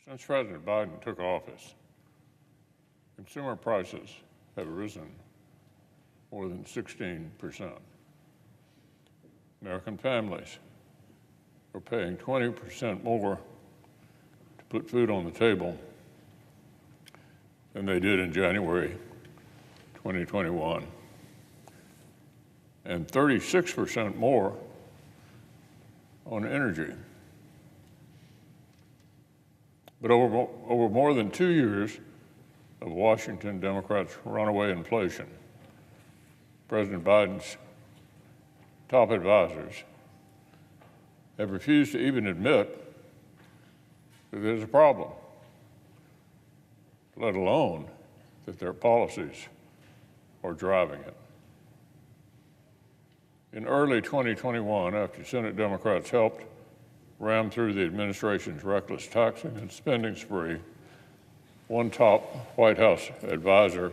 Since President Biden took office, consumer prices have risen more than 16%. American families are paying 20% more to put food on the table than they did in January 2021, and 36% more on energy. But over more than 2 years of Washington Democrats' runaway inflation, President Biden's top advisors have refused to even admit that there's a problem, let alone that their policies are driving it. In early 2021, after Senate Democrats helped ram through the administration's reckless taxing and spending spree, one top White House advisor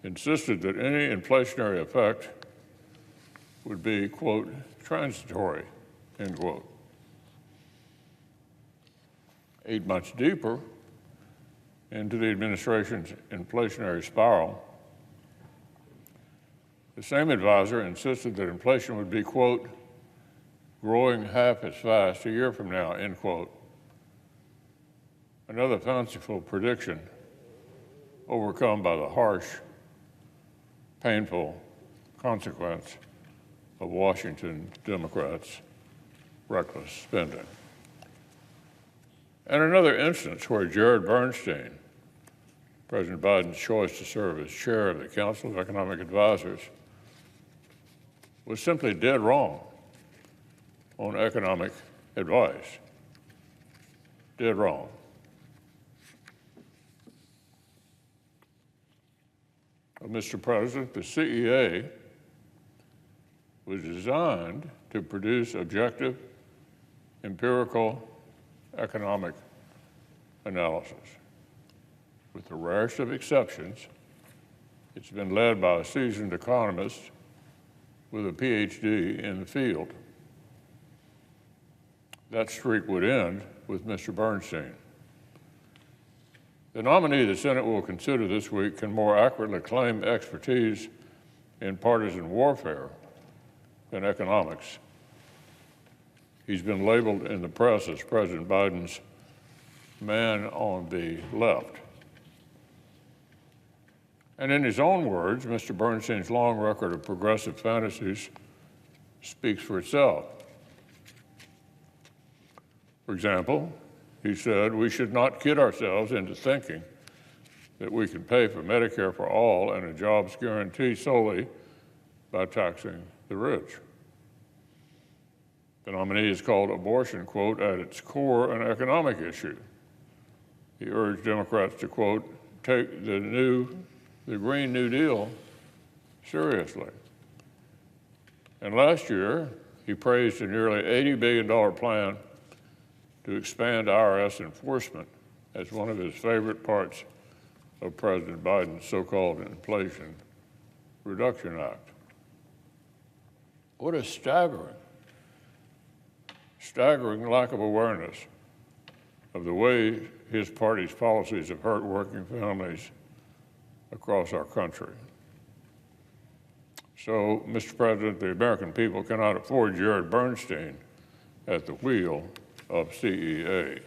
insisted that any inflationary effect would be, quote, transitory, end quote. 8 months deeper into the administration's inflationary spiral, the same advisor insisted that inflation would be, quote, growing half as fast a year from now, end quote. Another fanciful prediction overcome by the harsh, painful consequence of Washington Democrats' reckless spending. And another instance where Jared Bernstein, President Biden's choice to serve as chair of the Council of Economic Advisors, was simply dead wrong on economic advice. Dead wrong. Mr. President, the CEA was designed to produce objective, empirical economic analysis. With the rarest of exceptions, it's been led by a seasoned economist with a PhD in the field. That streak would end with Mr. Bernstein. The nominee the Senate will consider this week can more accurately claim expertise in partisan warfare than economics. He's been labeled in the press as President Biden's man on the left. And in his own words, Mr. Bernstein's long record of progressive fantasies speaks for itself. For example, he said, we should not kid ourselves into thinking that we can pay for Medicare for all and a jobs guarantee solely by taxing the rich. The nominee has called abortion, quote, at its core an economic issue. He urged Democrats to, quote, take the Green New Deal seriously. And last year, he praised a nearly $80 billion plan to expand IRS enforcement as one of his favorite parts of President Biden's so-called Inflation Reduction Act. What a staggering lack of awareness of the way his party's policies have hurt working families across our country. So, Mr. President, the American people cannot afford Jared Bernstein at the wheel of CEA.